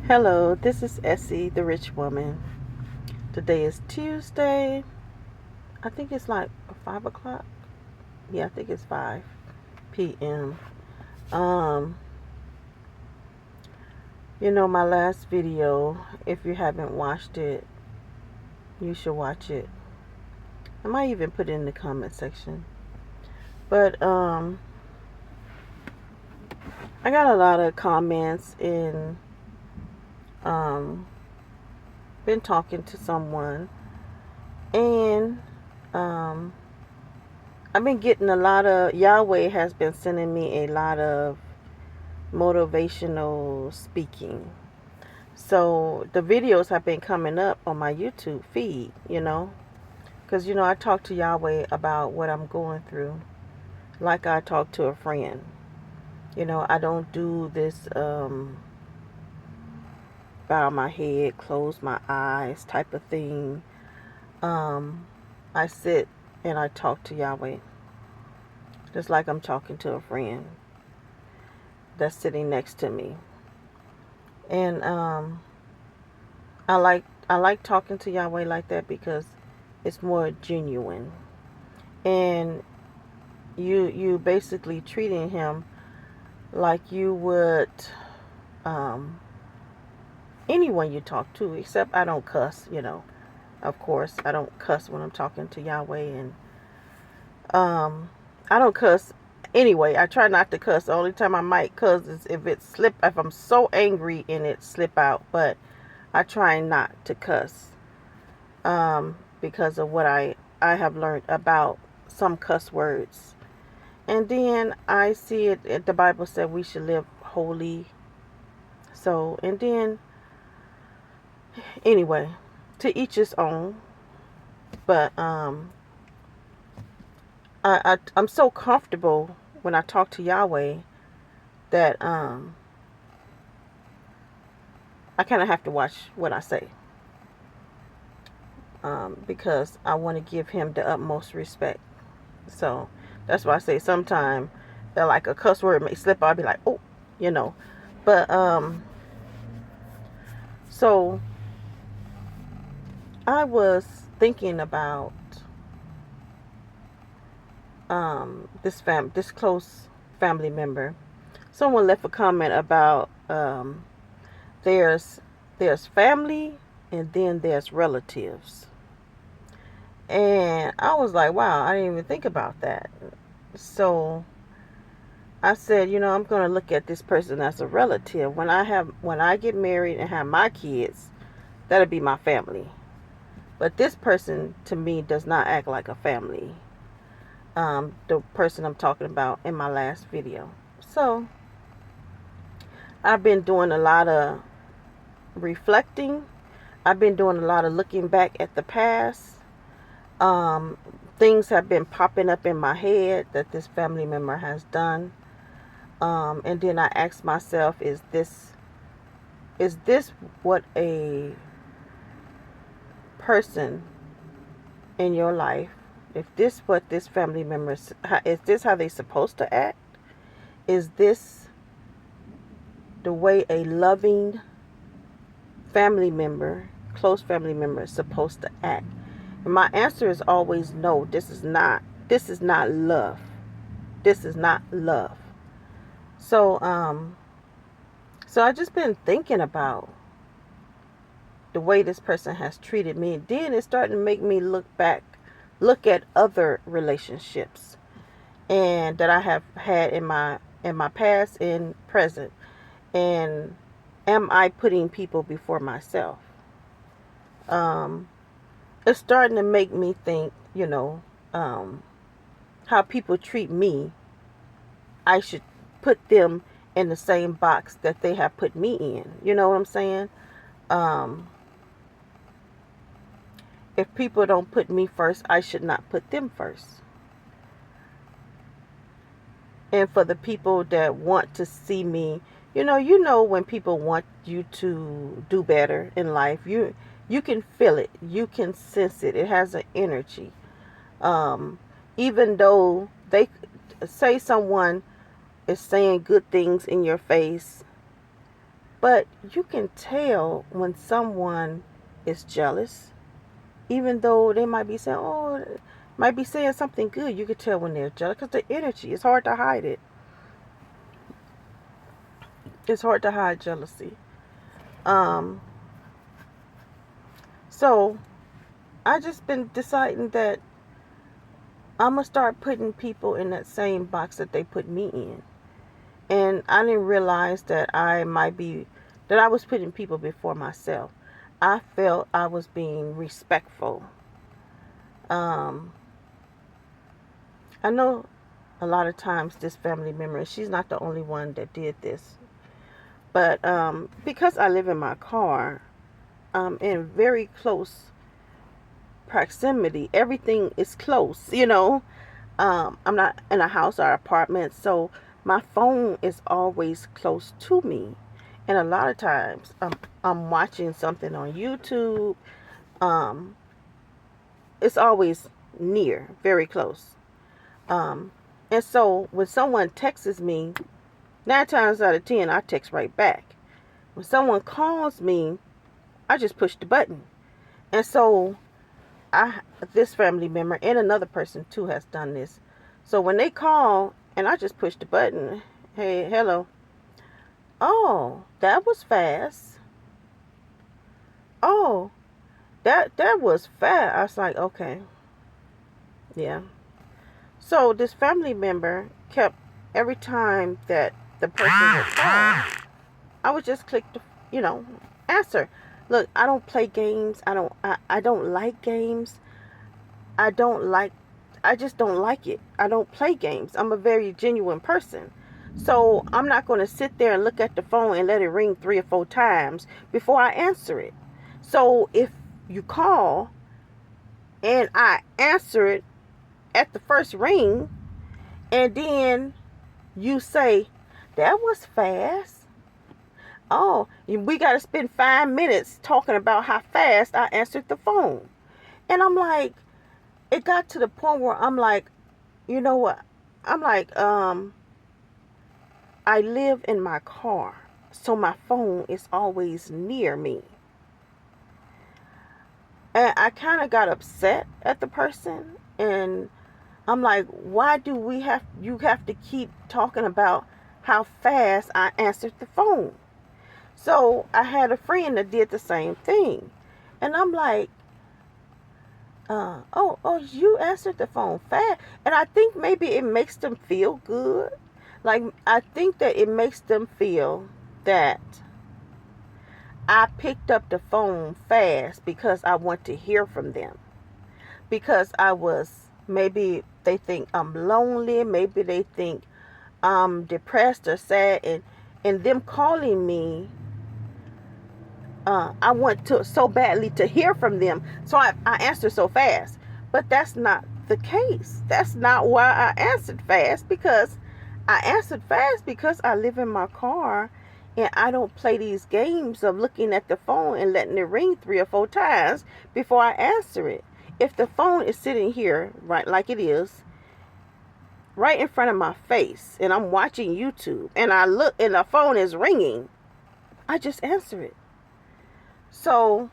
Hello, this is Essie, the rich woman. Today is Tuesday. I think it's like 5 o'clock. Yeah, I think it's 5 p.m. Um, my last video, if you haven't watched it, you should watch it. I might even put it in the comment section. But I got a lot of comments and um, been talking to someone, and um, I've been getting a lot of, Yahweh has been sending me a lot of motivational speaking. So the videos have been coming up on my YouTube feed, because, I talk to Yahweh about what I'm going through, like I talk to a friend. I don't do this bow my head, close my eyes type of thing. I sit and I talk to Yahweh, just like I'm talking to a friend that's sitting next to me. And I like talking to Yahweh like that because it's more genuine. And you basically treating him like you would um, anyone you talk to, except I don't cuss. Of course, I don't cuss when I'm talking to Yahweh, and I don't cuss anyway. I try not to cuss. The only time I might cuss is if I'm so angry and it slip out. But I try not to cuss because of what I have learned about some cuss words. And then I see the Bible said we should live holy. So, and then, anyway, to each his own. But I'm so comfortable when I talk to Yahweh that I kind of have to watch what I say, because I want to give him the utmost respect. So that's why I say sometimes that like a cuss word may slip. I'll be like, oh, you know. But so I was thinking about this close family member. Someone left a comment about there's family and then there's relatives. And I was like, wow, I didn't even think about that. So I said, I'm going to look at this person as a relative. When I get married and have my kids, that'll be my family. But this person to me does not act like a family. The person I'm talking about in my last video. So I've been doing a lot of reflecting. I've been doing a lot of looking back at the past. Um, Things have been popping up in my head that this family member has done. And then I asked myself, is this what a person in your life, if this what this family member is this how they supposed to act? Is this the way a loving family member, close family member, is supposed to act? And my answer is always no. This is not love. This is not love. So so I just been thinking about the way this person has treated me. Then it's starting to make me look at other relationships and that I have had in my past and present. And am I putting people before myself? Um, it's starting to make me think, how people treat me. I should put them in the same box that they have put me in. You know what I'm saying? Um, if people don't put me first, I should not put them first. And for the people that want to see me, when people want you to do better in life, you can feel it, you can sense it. It has an energy. Um, Even though they say someone is saying good things in your face, But you can tell when someone is jealous, even though they might be saying, oh, might be saying something good. You can tell when they're jealous because the energy, it's hard to hide it. It's hard to hide jealousy. Um, so I just been deciding that I'm going to start putting people in that same box that they put me in. And I didn't realize that I was putting people before myself. I felt I was being respectful. Um, I know a lot of times this family member, she's not the only one that did this. But because I live in my car, in very close proximity, everything is close, I'm not in a house or apartment, so my phone is always close to me. And a lot of times I'm watching something on YouTube. Um, it's always near, very close. Um, and so when someone texts me, 9 times out of 10, I text right back. When someone calls me, I just push the button. And so this family member and another person too has done this. So when they call and I just push the button, hey, hello. Oh, that was fast. Oh, that was fast. I was like, okay, yeah. So this family member kept, every time that the person would call, I would just click the, answer. Look, I don't play games. I don't like games. I don't like, I just don't like it. I don't play games. I'm a very genuine person. So I'm not going to sit there and look at the phone and let it ring 3 or 4 times before I answer it. So if you call and I answer it at the first ring, and then you say, that was fast. Oh, we got to spend 5 minutes talking about how fast I answered the phone. And I'm like, it got to the point where I'm like, you know what? I'm like, I live in my car, so my phone is always near me. And I kind of got upset at the person, and I'm like, why do you have to keep talking about how fast I answered the phone? So I had a friend that did the same thing. And I'm like, oh, you answered the phone fast. And I think maybe it makes them feel good. Like, I think that it makes them feel that I picked up the phone fast because I want to hear from them. Because maybe they think I'm lonely. Maybe they think I'm depressed or sad. And them calling me, I want to so badly to hear from them. So I answer so fast. But that's not the case. That's not why I answered fast. Because I answered fast because I live in my car and I don't play these games of looking at the phone and letting it ring 3 or 4 times before I answer it. If the phone is sitting here, right, like it is, right in front of my face, and I'm watching YouTube, and I look and the phone is ringing, I just answer it. So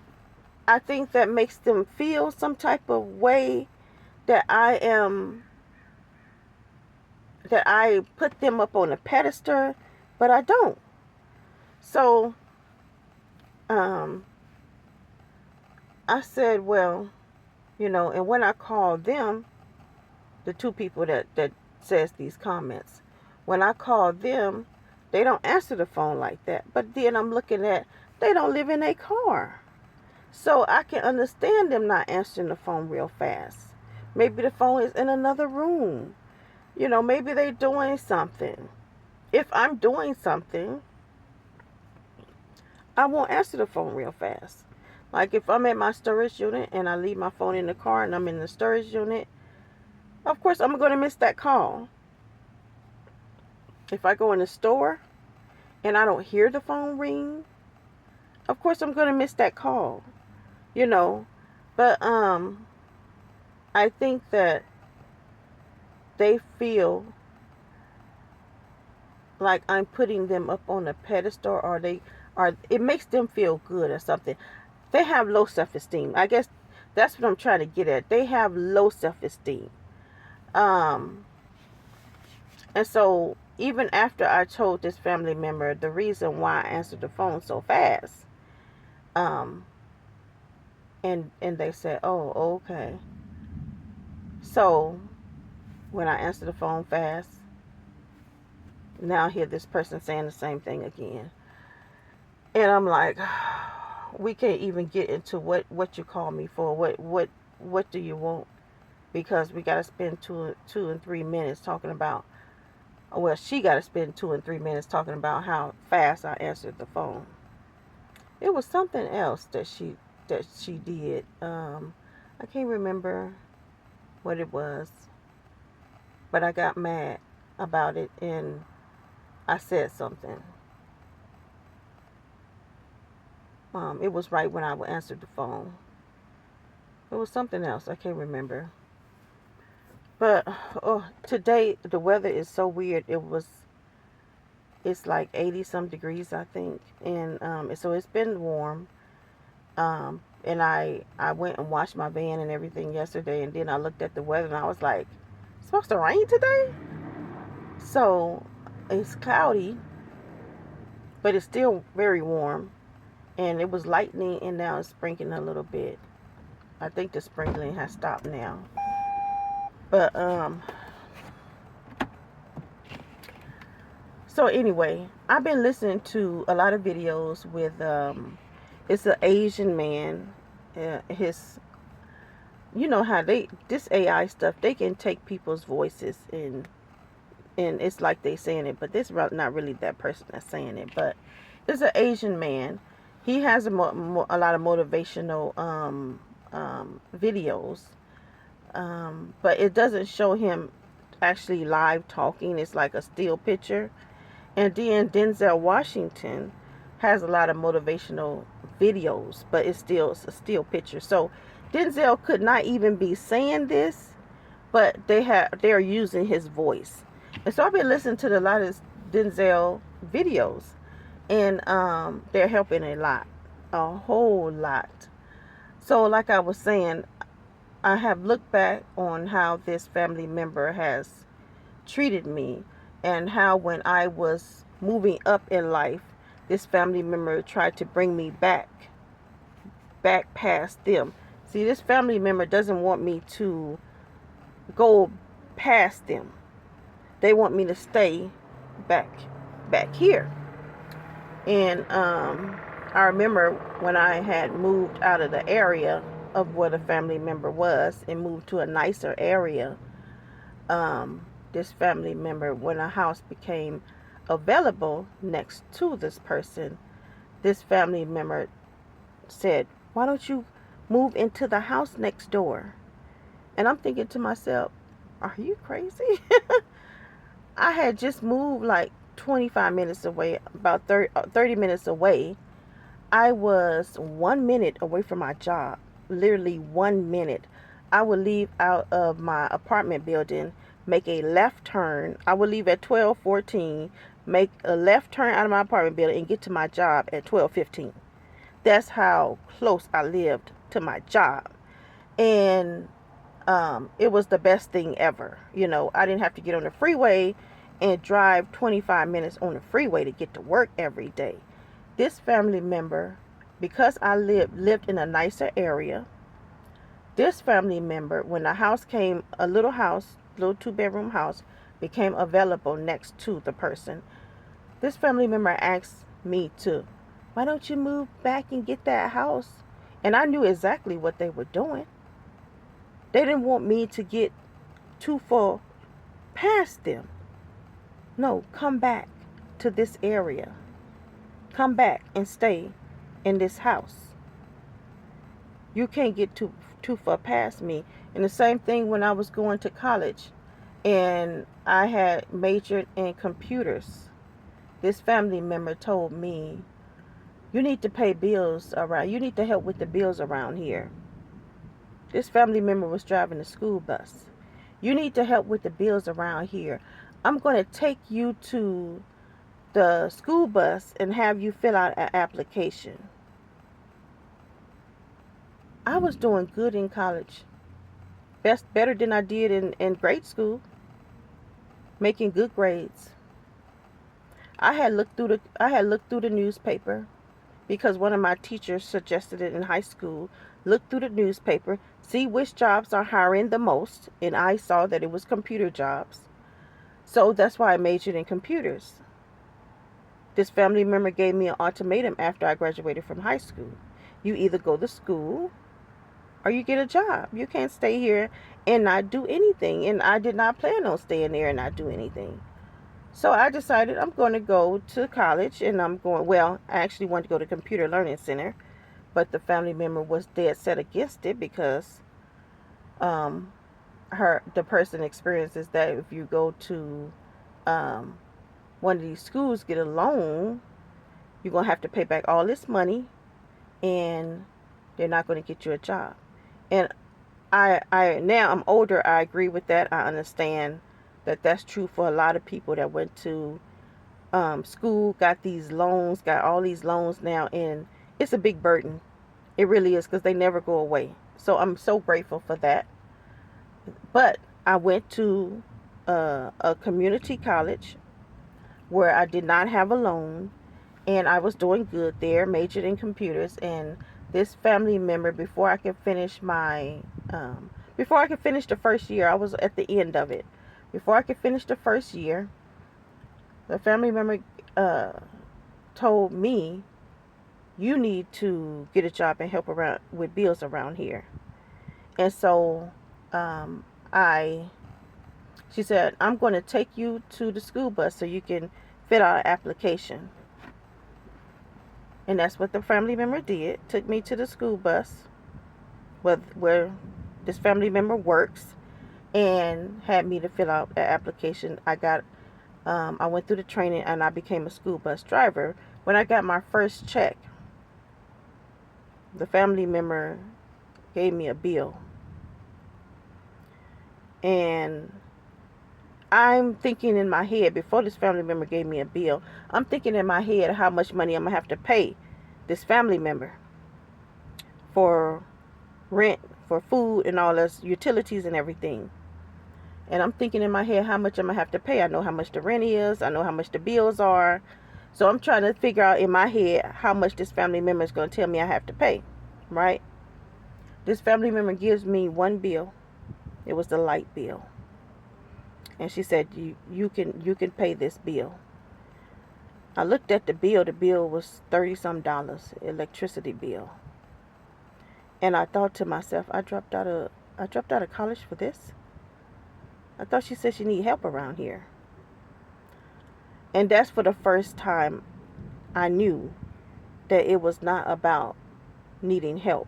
I think that makes them feel some type of way that I put them up on a pedestal, but I don't. So I said, well, and when I call them, the 2 people that says these comments, when I call them, they don't answer the phone like that. But then I'm looking at, they don't live in a car. So I can understand them not answering the phone real fast. Maybe the phone is in another room. Maybe they're doing something. If I'm doing something, I won't answer the phone real fast. Like if I'm at my storage unit and I leave my phone in the car and I'm in the storage unit, of course I'm going to miss that call. If I go in the store and I don't hear the phone ring, of course I'm going to miss that call. But I think that they feel like I'm putting them up on a pedestal, or or it makes them feel good or something. They have low self-esteem. I guess that's what I'm trying to get at. They have low self-esteem. Um, and so even after I told this family member the reason why I answered the phone so fast, um, and they said, "Oh, okay." So when I answered the phone fast, now I hear this person saying the same thing again, and I'm like, we can't even get into what you call me for. What do you want? Because we got to spend two and 3 minutes talking about. Well, she got to spend 2 and 3 minutes talking about how fast I answered the phone. It was something else that she did. I can't remember what it was, but I got mad about it and I said something. It was right when I answered the phone. It was something else. I can't remember. But today the weather is so weird. It's like 80 some degrees, I think, and so it's been warm. And I went and washed my van and everything yesterday, and then I looked at the weather and I was like, it's supposed to rain today? So it's cloudy, but it's still very warm, and it was lightning, and now it's sprinkling a little bit. I think the sprinkling has stopped now. But so anyway, I've been listening to a lot of videos with it's an Asian man. His, you know how this AI stuff, they can take people's voices and it's like they saying it, but this not really that person that's saying it. But it's an Asian man. He has a lot of motivational videos, but it doesn't show him actually live talking. It's like a still picture. And then Denzel Washington has a lot of motivational videos, but it's a still picture. So Denzel could not even be saying this, but they're using his voice. And so I've been listening to a lot of Denzel videos, and they're helping a whole lot. So like I was saying, I have looked back on how this family member has treated me, and how when I was moving up in life, this family member tried to bring me back past them. See, this family member doesn't want me to go past them. They want me to stay back here. And I remember when I had moved out of the area of where the family member was and moved to a nicer area. This family member, when a house became available next to this person, this family member said, "Why don't you move into the house next door?" And I'm thinking to myself, are you crazy? I had just moved like 25 minutes away, about 30 minutes away. I was 1 minute away from my job, literally 1 minute. I would leave out of my apartment building, make a left turn. I would leave at 12:14, make a left turn out of my apartment building, and get to my job at 12:15. That's how close I lived to my job. And it was the best thing ever. I didn't have to get on the freeway and drive 25 minutes on the freeway to get to work every day. This family member, because I lived in a nicer area, this family member, when the house came, a little 2-bedroom house, became available next to the person, this family member asked me to, why don't you move back and get that house? And I knew exactly what they were doing. They didn't want me to get too far past them. No, come back to this area. Come back and stay in this house. You can't get too far past me. And the same thing when I was going to college and I had majored in computers. This family member told me, you need to pay bills around. You need to help with the bills around here. This family member was driving a school bus. You need to help with the bills around here. I'm going to take you to the school bus and have you fill out an application. I was doing good in college. Better than I did in grade school, making good grades. I had looked through the newspaper because one of my teachers suggested it in high school. Look through the newspaper, see which jobs are hiring the most, and I saw that it was computer jobs. So that's why I majored in computers. This family member gave me an ultimatum after I graduated from high school. You either go to school or you get a job. You can't stay here and not do anything. And I did not plan on staying there and not do anything. So I decided I'm going to go to college, and I actually wanted to go to Computer Learning Center, but the family member was dead set against it because um, the person experiences that if you go to um, one of these schools, get a loan, you're going to have to pay back all this money, and they're not going to get you a job. And I now I'm older, I agree with that. I understand that that's true for a lot of people that went to school, got these loans, got all these loans now, and it's a big burden. It really is, because they never go away. So I'm so grateful for that. But I went to a community college where I did not have a loan, and I was doing good there, majored in computers. And this family member, before I could finish the first year, I was at the end of it. Before I could finish the first year, the family member told me, you need to get a job and help around with bills around here. And so um, I she said, I'm going to take you to the school bus so you can fill out an application. And that's what the family member did. Took me to the school bus where this family member works, and had me to fill out an application. I went through the training, and I became a school bus driver. When I got my first check, the family member gave me a bill. And I'm thinking in my head, before this family member gave me a bill, I'm thinking in my head how much money I'm going to have to pay this family member for rent, for food, and all those utilities and everything. And I'm thinking in my head how much I'm going to have to pay. I know how much the rent is. I know how much the bills are. So I'm trying to figure out in my head how much this family member is going to tell me I have to pay, right? This family member gives me one bill. It was the light bill. And she said, you can pay this bill. I looked at the bill. The bill was $30-some, electricity bill. And I thought to myself, I dropped out of college for this. I thought she said she need help around here. And that's for the first time I knew that it was not about needing help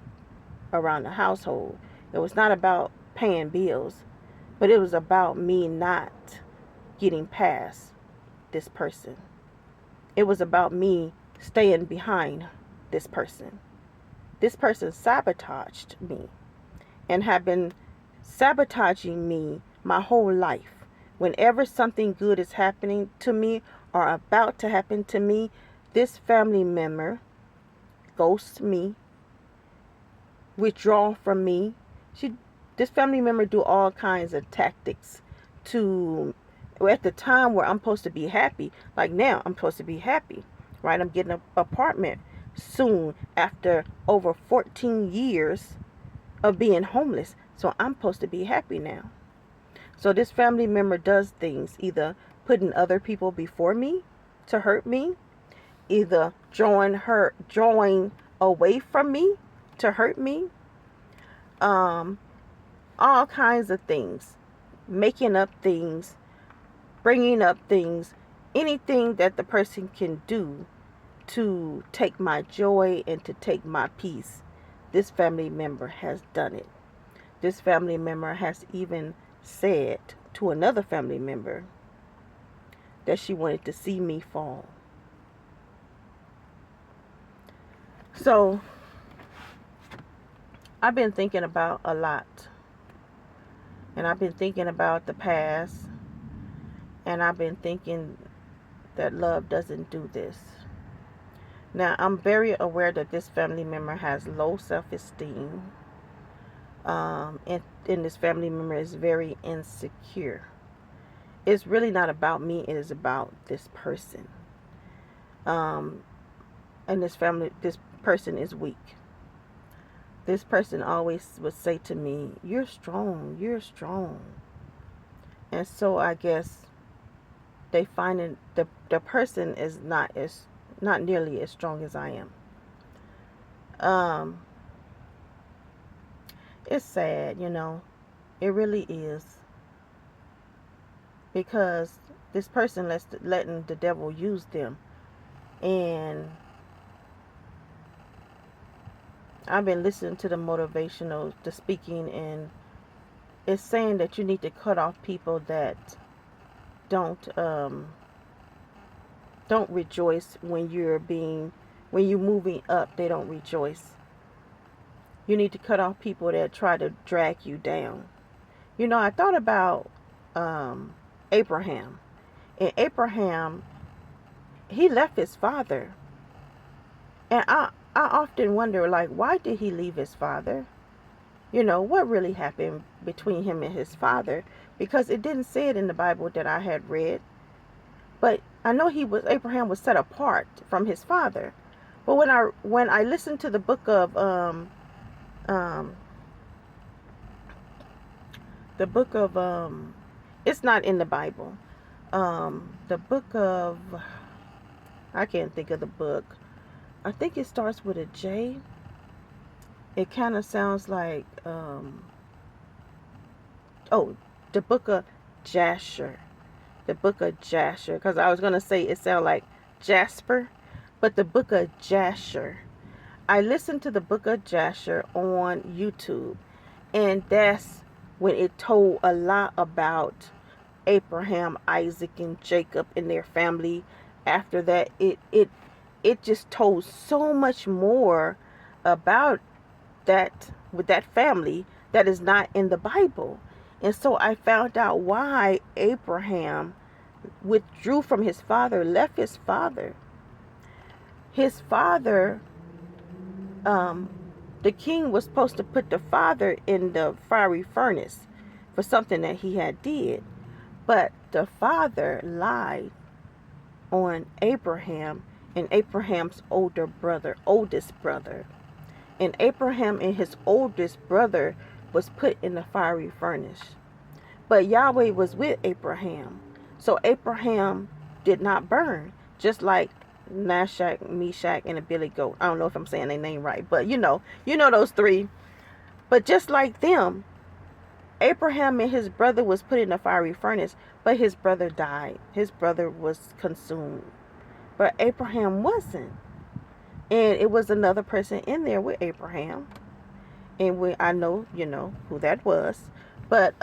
around the household. It was not about paying bills, but it was about me not getting past this person. It was about me staying behind this person. This person sabotaged me and have been sabotaging me my whole life. Whenever something good is happening to me or about to happen to me, this family member ghosts me, withdraw from me. This family member do all kinds of tactics to, at the time where I'm supposed to be happy, like now I'm supposed to be happy, right? I'm getting an apartment soon after over 14 years of being homeless. So I'm supposed to be happy now. So this family member does things, either putting other people before me to hurt me, either drawing away from me to hurt me, all kinds of things, making up things, bringing up things, anything that the person can do to take my joy and to take my peace. This family member has done it. This family member has even said to another family member that she wanted to see me fall. So I've been thinking about a lot. And I've been thinking about the past. And I've been thinking that love doesn't do this. Now, I'm very aware that this family member has low self-esteem. And this family member is very insecure. It's really not about me. It is about this person. And this person is weak. This person always would say to me, "You're strong. You're strong." And so I guess they find it, the person is not nearly as strong as I am. It's sad, It really is. Because this person letting the devil use them. And I've been listening to the speaking, and it's saying that you need to cut off people that don't rejoice when you're moving up. They don't rejoice. You need to cut off people that try to drag you down. I thought about Abraham. And Abraham, he left his father. And I often wonder, like, why did he leave his father? What really happened between him and his father? Because it didn't say it in the Bible that I had read. But I know Abraham was set apart from his father. But when I listened to the book of it's not in the Bible. The book of, I can't think of the book. I think it starts with a J. It kind of sounds like, the book of Jasher. The book of Jasher. Because I was going to say it sounded like Jasper. But the book of Jasher. I listened to the book of Jasher on YouTube. And that's when it told a lot about Abraham, Isaac, and Jacob and their family. After that, it just told so much more about that with that family that is not in the Bible. And so I found out why Abraham withdrew from his father, left his father. His father, the king was supposed to put the father in the fiery furnace for something that he had did. But the father lied on Abraham and Abraham's oldest brother. And Abraham and his oldest brother was put in the fiery furnace. But Yahweh was with Abraham. So Abraham did not burn. Just like Nashak, Meshach, and a billy goat. I don't know if I'm saying their name right. But you know those three. But just like them, Abraham and his brother was put in the fiery furnace. But his brother died. His brother was consumed. But Abraham wasn't. And it was another person in there with Abraham. And I know, who that was. But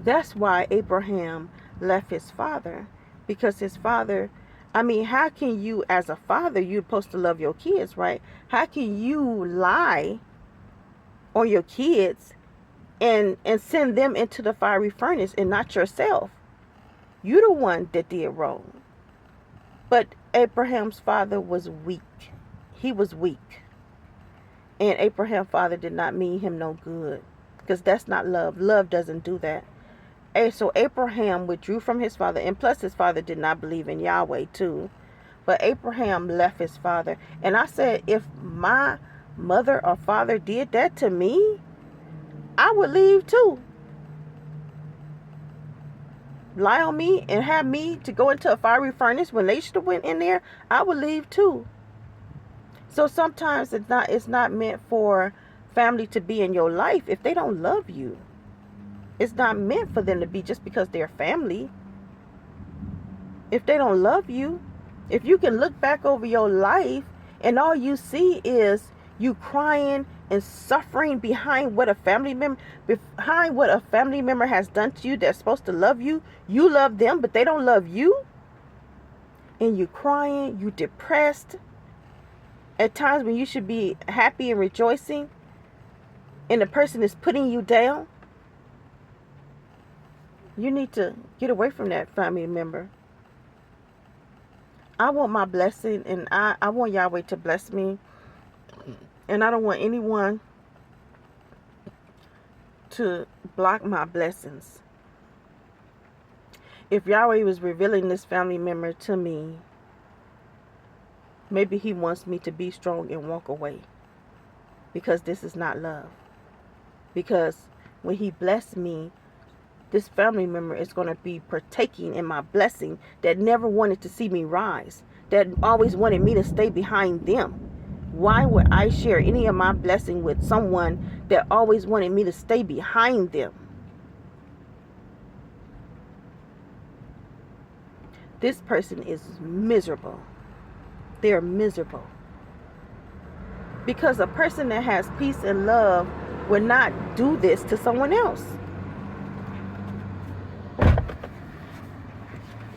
that's why Abraham left his father. Because his father, how can you, as a father, you're supposed to love your kids, right? How can you lie on your kids and send them into the fiery furnace and not yourself? You're the one that did wrong. But Abraham's father was weak. He was weak. And Abraham's father did not mean him no good. Because that's not love. Love doesn't do that. And so Abraham withdrew from his father. And plus his father did not believe in Yahweh too. But Abraham left his father. And I said, if my mother or father did that to me, I would leave too. Lie on me and have me to go into a fiery furnace when they should have went in there, I would leave too. So sometimes it's not meant for family to be in your life if they don't love you. It's not meant for them to be just because they're family. If they don't love you, if you can look back over your life and all you see is you crying and suffering behind what a family member has done to you, that's supposed to love you. You love them, but they don't love you. And you crying, you depressed. At times when you should be happy and rejoicing, and the person is putting you down. You need to get away from that family member. I want my blessing, and I want Yahweh to bless me. And I don't want anyone to block my blessings. If Yahweh was revealing this family member to me, maybe he wants me to be strong and walk away. Because this is not love. Because when he blessed me, this family member is going to be partaking in my blessing, that never wanted to see me rise, that always wanted me to stay behind them. Why would I share any of my blessing with someone that always wanted me to stay behind them? This person is miserable. They're miserable. Because a person that has peace and love would not do this to someone else.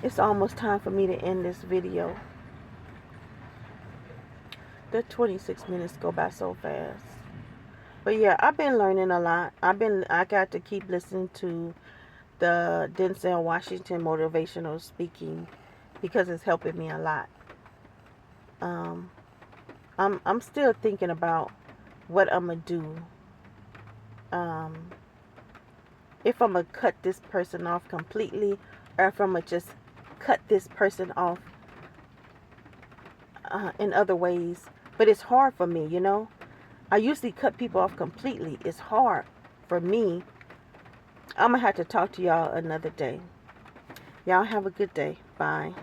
It's almost time for me to end this video. The 26 minutes go by so fast. But yeah, I've been learning a lot. I got to keep listening to the Denzel Washington motivational speaking, because it's helping me a lot. I'm still thinking about what I'm gonna do. If I'm gonna cut this person off completely, or if I'm gonna just cut this person off in other ways. But it's hard for me, you know. I usually cut people off completely. It's hard for me. I'm gonna have to talk to y'all another day. Y'all have a good day. Bye.